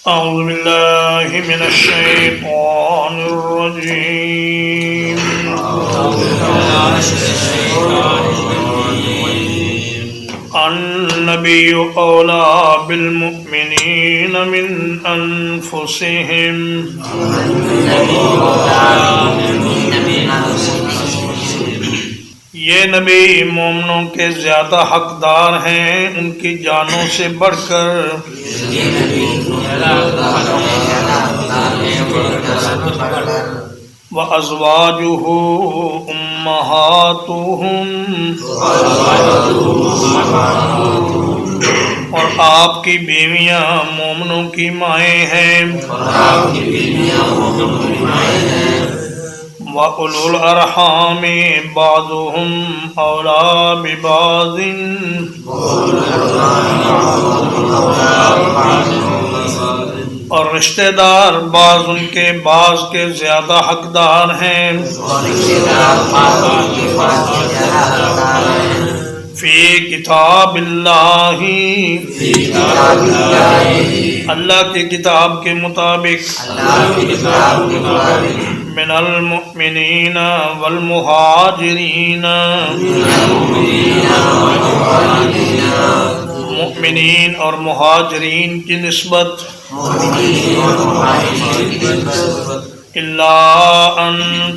أعوذ بالله من الشيطان الرجيم النبي أولى بالمؤمنين من أنفسهم یہ نبی مومنوں کے زیادہ حقدار ہیں ان کی جانوں سے بڑھ کر، وَأَزْوَاجُهُ أُمَّهَاتُهُمْ، اور آپ کی بیویاں مومنوں کی مائیں ہیں، وَأُولُو الْأَرْحَامِ بَعْضُهُمْ أَوْلَىٰ بِبَعْضٍ، اور رشتہ دار بعض ان کے بعض کے زیادہ حقدار ہیں، فی کتاب اللہ، اللہ کی کتاب کے مطابق، من المؤمنین والمہاجرین، مؤمنین اور مہاجرین کی نسبت، الا ان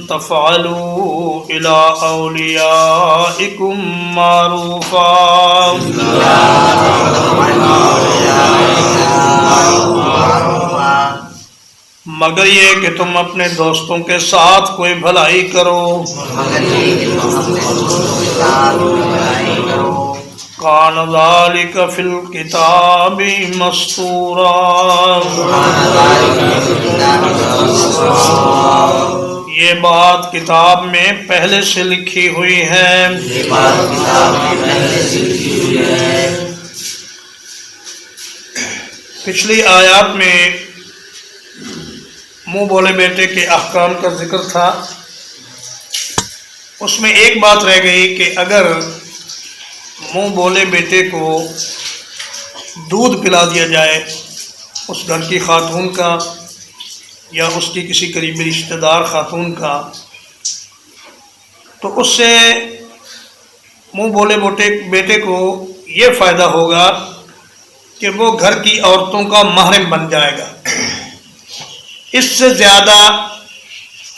تفعلوا الى اولیائکم معروفا، مگر یہ کہ تم اپنے دوستوں کے ساتھ کوئی بھلائی کرو، کان ذالک فی الکتاب مسطورا، یہ بات کتاب میں پہلے سے لکھی ہوئی ہے۔ پچھلی آیات میں منہ بولے بیٹے کے احکام کا ذکر تھا، اس میں ایک بات رہ گئی کہ اگر منہ بولے بیٹے کو دودھ پلا دیا جائے اس گھر کی خاتون کا یا اس کی کسی قریبی رشتہ دار خاتون کا، تو اس سے منہ بولے بیٹے کو یہ فائدہ ہوگا کہ وہ گھر کی عورتوں کا محرم بن جائے گا، اس سے زیادہ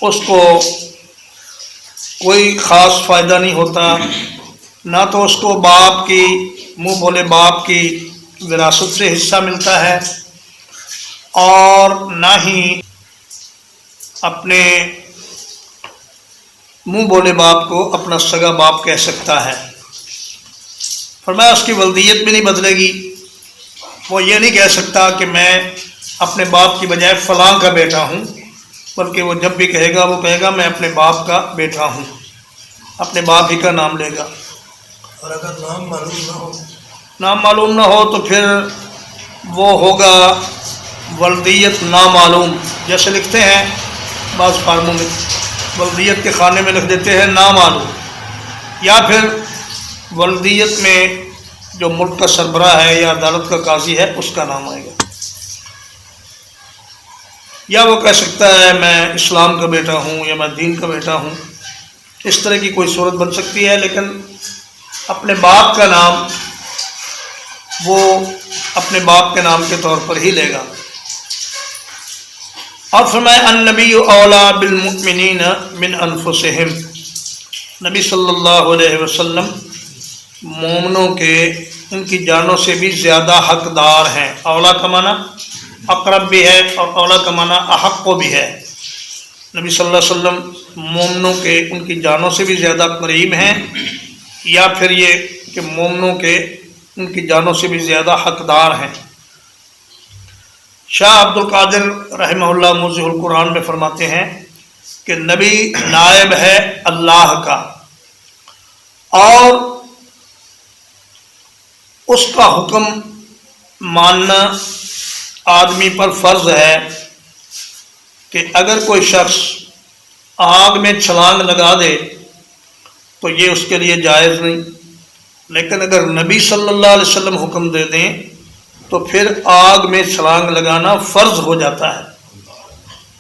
اس کو کوئی خاص فائدہ نہیں ہوتا، نہ تو اس کو باپ کی منہ بولے باپ کی وراثت سے حصہ ملتا ہے اور نہ ہی اپنے منہ بولے باپ کو اپنا سگا باپ کہہ سکتا ہے۔ فرمایا اس کی ولدیت بھی نہیں بدلے گی، وہ یہ نہیں کہہ سکتا کہ میں اپنے باپ کی بجائے فلاں کا بیٹا ہوں، بلکہ وہ جب بھی کہے گا وہ کہے گا میں اپنے باپ کا بیٹا ہوں، اپنے باپ ہی کا نام لے گا۔ اور اگر نام معلوم نہ ہو تو پھر وہ ہوگا ولدیت نامعلوم، جیسے لکھتے ہیں بعض فارموں میں ولدیت کے خانے میں لکھ دیتے ہیں نامعلوم، یا پھر ولدیت میں جو ملک کا سربراہ ہے یا عدالت کا قاضی ہے اس کا نام آئے گا، یا وہ کہہ سکتا ہے میں اسلام کا بیٹا ہوں یا میں دین کا بیٹا ہوں، اس طرح کی کوئی صورت بن سکتی ہے، لیکن اپنے باپ کا نام وہ اپنے باپ کے نام کے طور پر ہی لے گا۔ اور فرمایا النبی اولا بالمؤمنین من انفسہم، نبی صلی اللہ علیہ وسلم مومنوں کے ان کی جانوں سے بھی زیادہ حقدار ہیں۔ اولا کا معنی اقرب بھی ہے اور اولا کا معنی احق بھی ہے۔ نبی صلی اللہ علیہ وسلم مومنوں کے ان کی جانوں سے بھی زیادہ قریب ہیں، یا پھر یہ کہ مومنوں کے ان کی جانوں سے بھی زیادہ حقدار ہیں۔ شاہ عبد القادر رحمہ اللہ موضح القرآن میں فرماتے ہیں کہ نبی نائب ہے اللہ کا، اور اس کا حکم ماننا آدمی پر فرض ہے کہ اگر کوئی شخص آگ میں چھلانگ لگا دے تو یہ اس کے لیے جائز نہیں، لیکن اگر نبی صلی اللہ علیہ وسلم حکم دے دیں تو پھر آگ میں چھلانگ لگانا فرض ہو جاتا ہے۔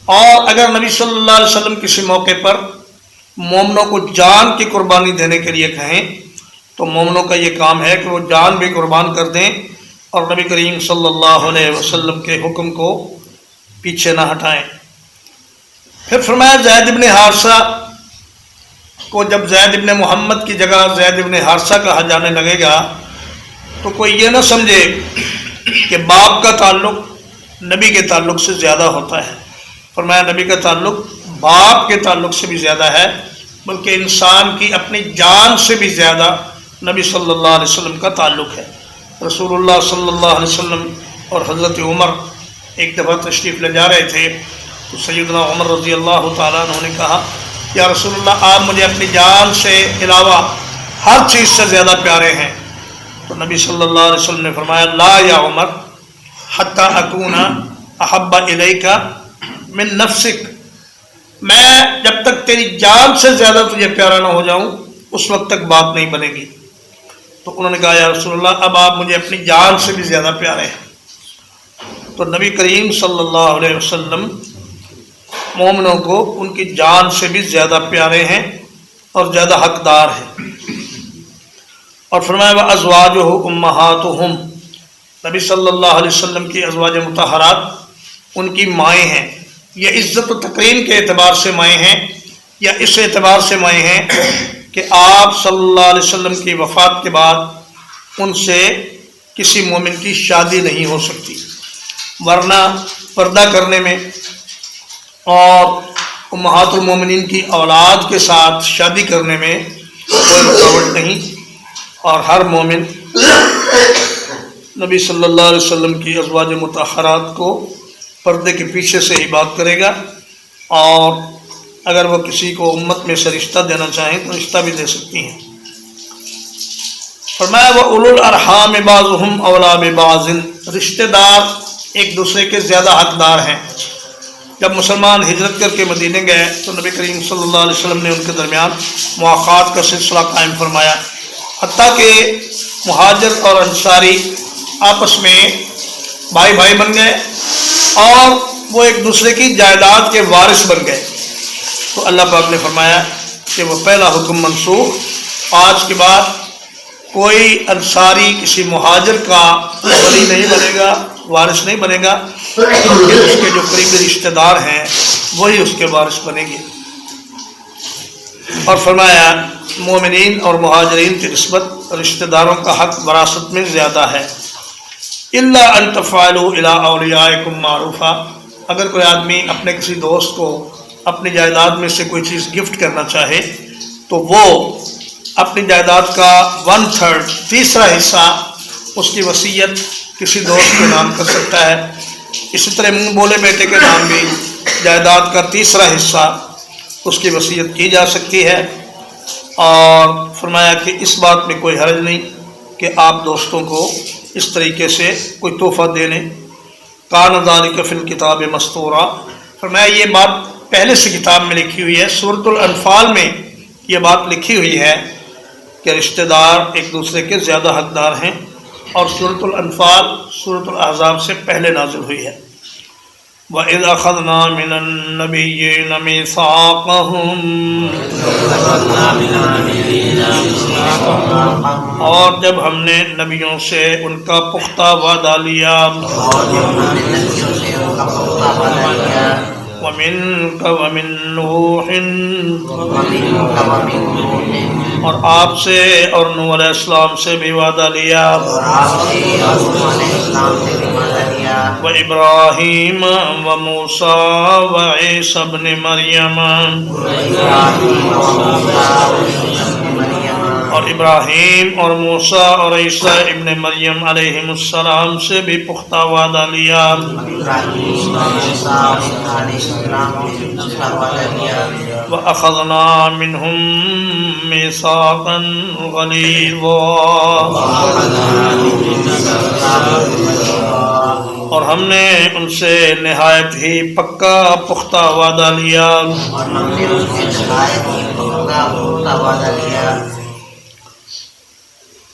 اور اگر نبی صلی اللہ علیہ وسلم کسی موقع پر مومنوں کو جان کی قربانی دینے کے لیے کہیں تو مومنوں کا یہ کام ہے کہ وہ جان بھی قربان کر دیں اور نبی کریم صلی اللہ علیہ وسلم کے حکم کو پیچھے نہ ہٹائیں۔ پھر فرمایا زید بن حارثہ کو جب زید بن محمد کی جگہ زید بن حارثہ کہا جانے لگے گا تو کوئی یہ نہ سمجھے کہ باپ کا تعلق نبی کے تعلق سے زیادہ ہوتا ہے۔ فرمایا نبی کا تعلق باپ کے تعلق سے بھی زیادہ ہے، بلکہ انسان کی اپنی جان سے بھی زیادہ نبی صلی اللہ علیہ وسلم کا تعلق ہے۔ رسول اللہ صلی اللہ علیہ وسلم اور حضرت عمر ایک دفعہ تشریف لے جا رہے تھے تو سیدنا عمر رضی اللہ تعالیٰ عنہ نے کہا یا رسول اللہ آپ مجھے اپنی جان سے علاوہ ہر چیز سے زیادہ پیارے ہیں۔ تو نبی صلی اللہ علیہ وسلم نے فرمایا لا یا عمر حتی اکون احب الیک من نفسک، میں جب تک تیری جان سے زیادہ تجھے پیارا نہ ہو جاؤں اس وقت تک بات نہیں بنے گی۔ تو انہوں نے کہا یا رسول اللہ اب آپ مجھے اپنی جان سے بھی زیادہ پیارے ہیں۔ تو نبی کریم صلی اللہ علیہ وسلم مومنوں کو ان کی جان سے بھی زیادہ پیارے ہیں اور زیادہ حقدار ہیں۔ اور فرمایا وَأَزْوَاجُهُ أُمَّهَاتُهُمْ، نبی صلی اللہ علیہ وسلم کی ازواج مطہرات ان کی مائیں ہیں۔ یہ عزت و تکریم کے اعتبار سے مائیں ہیں یا اس اعتبار سے مائیں ہیں کہ آپ صلی اللہ علیہ وسلم کی وفات کے بعد ان سے کسی مومن کی شادی نہیں ہو سکتی، ورنہ پردہ کرنے میں اور امہات المومنین کی اولاد کے ساتھ شادی کرنے میں کوئی رکاوٹ نہیں، اور ہر مومن نبی صلی اللہ علیہ وسلم کی ازواج مطہرات کو پردے کے پیچھے سے ہی بات کرے گا، اور اگر وہ کسی کو امت میں سے رشتہ دینا چاہیں تو رشتہ بھی دے سکتی ہیں۔ فرمایا وَأُولُو الْأَرْحَامِ بَعْضُهُمْ أَوْلَىٰ بِبَعْضٍ، رشتہ دار ایک دوسرے کے زیادہ حقدار ہیں۔ جب مسلمان ہجرت کر کے مدینے گئے تو نبی کریم صلی اللہ علیہ وسلم نے ان کے درمیان مواخات کا سلسلہ قائم فرمایا، حتیٰ کہ مہاجر اور انصاری آپس میں بھائی بھائی بن گئے اور وہ ایک دوسرے کی جائیداد کے وارث بن گئے۔ تو اللہ پاک نے فرمایا کہ وہ پہلا حکم منسوخ، آج کے بعد کوئی انصاری کسی مہاجر کا ولی نہیں بنے گا، وارث نہیں بنے گا، بلکہ اس کے جو قریبی رشتہ دار ہیں وہی اس کے وارث بنے گے۔ اور فرمایا مومنین اور مہاجرین کی نسبت رشتہ داروں کا حق وراثت میں زیادہ ہے۔ الا ان تفعلوا الى اولیائکم معروفا، اگر کوئی آدمی اپنے کسی دوست کو اپنی جائیداد میں سے کوئی چیز گفٹ کرنا چاہے تو وہ اپنی جائیداد کا 1/3 تیسرا حصہ اس کی وصیت کسی دوست کے نام کر سکتا ہے۔ اسی طرح منہ بولے بیٹے کے نام بھی جائیداد کا تیسرا حصہ اس کی وصیت کی جا سکتی ہے۔ اور فرمایا کہ اس بات میں کوئی حرج نہیں کہ آپ دوستوں کو اس طریقے سے کوئی تحفہ دے لیں۔ کان ذالک فی الکتاب مستورا، فرمایا یہ بات پہلے سے کتاب میں لکھی ہوئی ہے، سورۃ الانفال میں یہ بات لکھی ہوئی ہے کہ رشتہ دار ایک دوسرے کے زیادہ حقدار ہیں، اور سورۃ الانفال سورۃ الاحزاب سے پہلے نازل ہوئی ہے۔ وَإِذْ أَخَذْنَا مِنَ النَّبِيِّينَ مِيثَاقَهُمْ، اور جب ہم نے نبیوں سے ان کا پختہ وعدہ لیا، وَمِنْكَ وَمِنْ نُوحٍ، اور آپ سے اور نوح علیہ السلام سے بھی وعدہ لیا، وَإِبْرَاهِيمَ وَمُوسَىٰ وَعِيسَىٰ ابْنِ مَرْيَمَ، اور ابراہیم اور موسیٰ اور عیسیٰ ابن مریم علیہ السلام سے بھی پختہ وعدہ لیا۔ وَأَخَذْنَا مِنْهُمْ مِيثَاقًا غَلِيظًا، اور ہم نے ان سے نہایت ہی پکا پختہ وعدہ لیا۔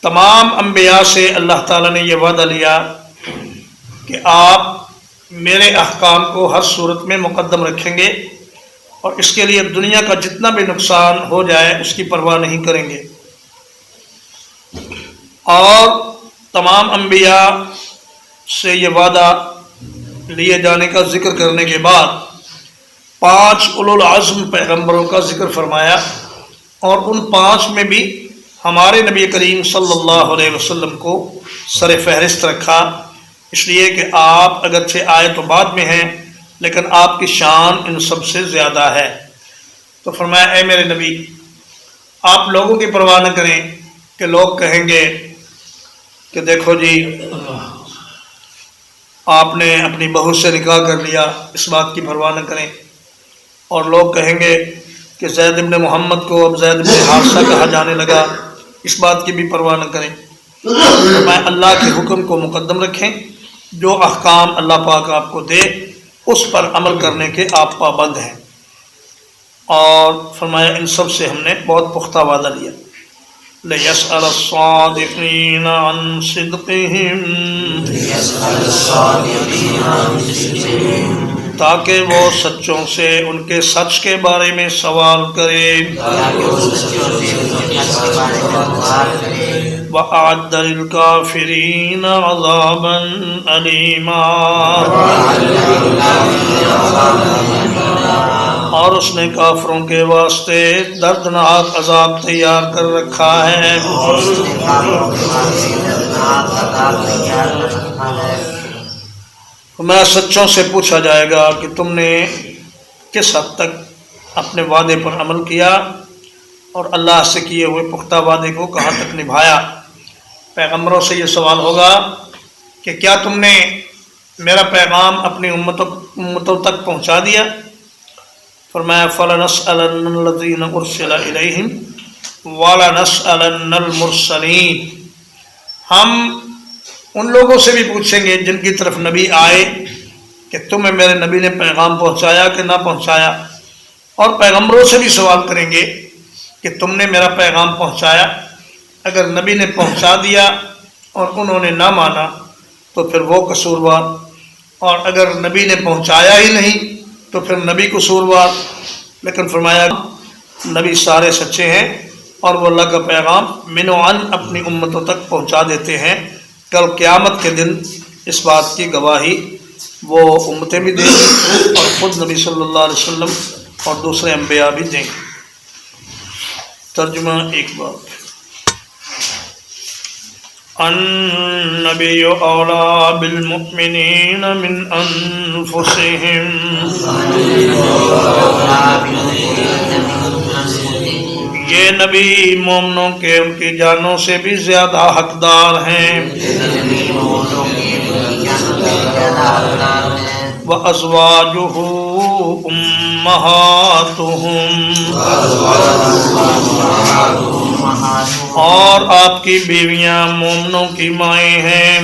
تمام انبیاء سے اللہ تعالیٰ نے یہ وعدہ لیا کہ آپ میرے احکام کو ہر صورت میں مقدم رکھیں گے اور اس کے لیے دنیا کا جتنا بھی نقصان ہو جائے اس کی پرواہ نہیں کریں گے۔ اور تمام انبیاء سے یہ وعدہ لیے جانے کا ذکر کرنے کے بعد 5 اولو العزم پیغمبروں کا ذکر فرمایا، اور ان 5 میں بھی ہمارے نبی کریم صلی اللہ علیہ وسلم کو سر فہرست رکھا، اس لیے کہ آپ اگرچہ آئے تو بعد میں ہیں لیکن آپ کی شان ان سب سے زیادہ ہے۔ تو فرمایا اے میرے نبی، آپ لوگوں کی پرواہ نہ کریں کہ لوگ کہیں گے کہ دیکھو جی آپ نے اپنی بہو سے نکاح کر لیا، اس بات کی پرواہ نہ کریں، اور لوگ کہیں گے کہ زید بن محمد کو اب زید بن حارثہ کہا جانے لگا، اس بات کی بھی پرواہ نہ کریں۔ فرمایا اللہ کے حکم کو مقدم رکھیں، جو احکام اللہ پاک آپ کو دے اس پر عمل کرنے کے آپ پابند ہیں۔ اور فرمایا ان سب سے ہم نے بہت پختہ وعدہ لیا، لِيَسْأَلَ الصَّادِقِينَ عَنْ صِدْقِهِمْ، تاکہ وہ سچوں سے ان کے سچ کے بارے میں سوال کرے، وَأَعَدَّ لِلْكَافِرِينَ عَذَابًا أَلِيمًا، اور اس نے کافروں کے واسطے دردناک عذاب تیار کر رکھا ہے۔ میں سچوں سے پوچھا جائے گا کہ تم نے کس حد تک اپنے وعدے پر عمل کیا اور اللہ سے کیے ہوئے پختہ وعدے کو کہاں تک نبھایا۔ پیغمبروں سے یہ سوال ہوگا کہ کیا تم نے میرا پیغام اپنی امتوں تک پہنچا دیا؟ فرمایا فَلَنَسْأَلَنَّ الَّذِينَ أُرْسِلَ إِلَيْهِمْ وَلَنَسْأَلَنَّ الْمُرْسَلِينَ، ہم ان لوگوں سے بھی پوچھیں گے جن کی طرف نبی آئے کہ تمہیں میرے نبی نے پیغام پہنچایا کہ نہ پہنچایا، اور پیغمبروں سے بھی سوال کریں گے کہ تم نے میرا پیغام پہنچایا۔ اگر نبی نے پہنچا دیا اور انہوں نے نہ مانا تو پھر وہ قصوروار، اور اگر نبی نے پہنچایا ہی نہیں تو پھر نبی قصوروار۔ لیکن فرمایا نبی سارے سچے ہیں اور وہ اللہ کا پیغام من و عن اپنی امتوں تک پہنچا دیتے ہیں۔ کل قیامت کے دن اس بات کی گواہی وہ امتیں بھی دیں گی اور خود نبی صلی اللہ علیہ وسلم اور دوسرے انبیاء بھی دیں گے۔ ترجمہ ایک بار، النبی اولیٰ بالمؤمنین من انفسہم، یہ نبی مومنوں کے ان کی جانوں سے بھی زیادہ حقدار ہیں۔ وَأَزْوَاجُهُ أُمَّهَاتُهُمْ، اور آپ کی بیویاں مومنوں کی مائیں ہیں۔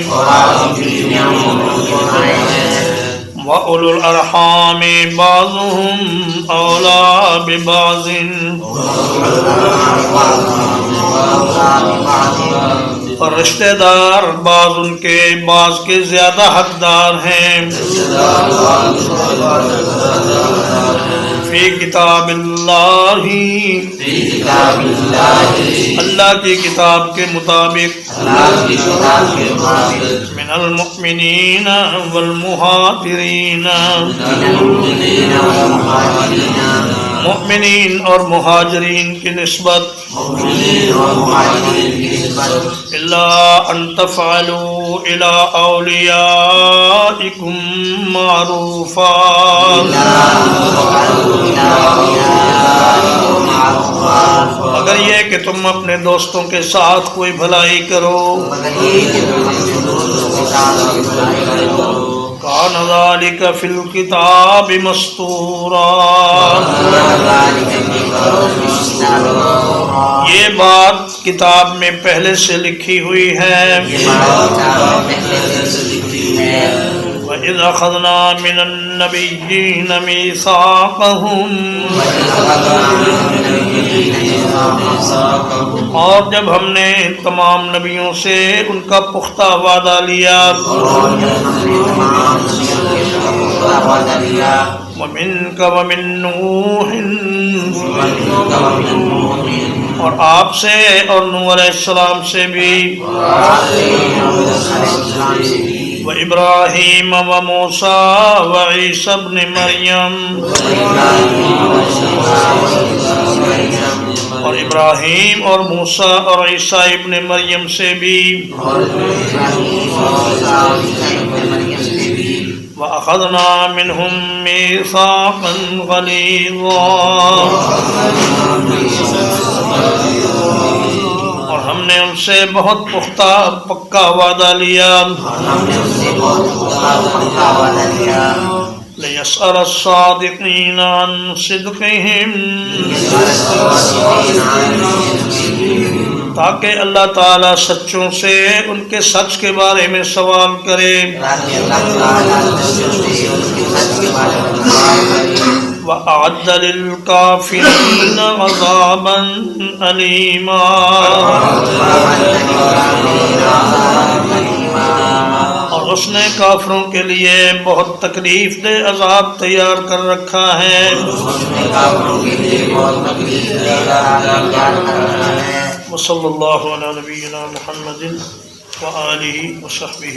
وَأُولُو الْأَرْحَامِ بَعْضُهُمْ أَوْلَىٰ بِبَعْضٍ، اور رشتہ دار بعض ان کے بعض کے زیادہ حقدار ہیں۔ فی کتاب اللہ، اللہ کی کتاب کے مطابق، من المؤمنین والمہاجرین، مؤمنین اور مہاجرین کی نسبت، الا ان تفعلوا الى اولیائکم معروفا، اگر یہ کہ تم اپنے دوستوں کے ساتھ کوئی بھلائی کرو، کان ذالک فی الکتاب مسطورا، یہ بات کتاب میں پہلے سے لکھی ہوئی ہے۔ وَإِذْ أَخَذْنَا مِنَ النَّبِيِّينَ مِيثَاقَهُمْ اور جب ہم نے تمام نبیوں سے ان کا پختہ وعدہ لیا وَمِنْكَ وَمِن نُوحٍ اور آپ سے اور نوح علیہ السلام سے بھی وَإِبْرَاهِيمَ وَمُوسَى وَعِيسَى ابْنِ مَرْيَمَ اور ابراہیم اور موسیٰ اور عیسیٰ ابن مریم سے بھی وَأَخَذْنَا مِنْهُمْ مِيثَاقًا غَلِيظًا اور ہم نے ان سے بہت پختہ پکا وعدہ لیا لِيَسْأَلَ الصَّادِقِينَ عَنْ صِدْقِهِمْ تاکہ اللہ تعالیٰ سچوں سے ان کے سچ کے بارے میں سوال کرے وَأَعَدَّ لِلْكَافِرِينَ عَذَابًا أَلِيمًا اور اس نے کافروں کے لیے بہت تکلیف دہ عذاب تیار کر رکھا ہے وصلی اللہ علی نبینا محمد وآلہ وصحبہ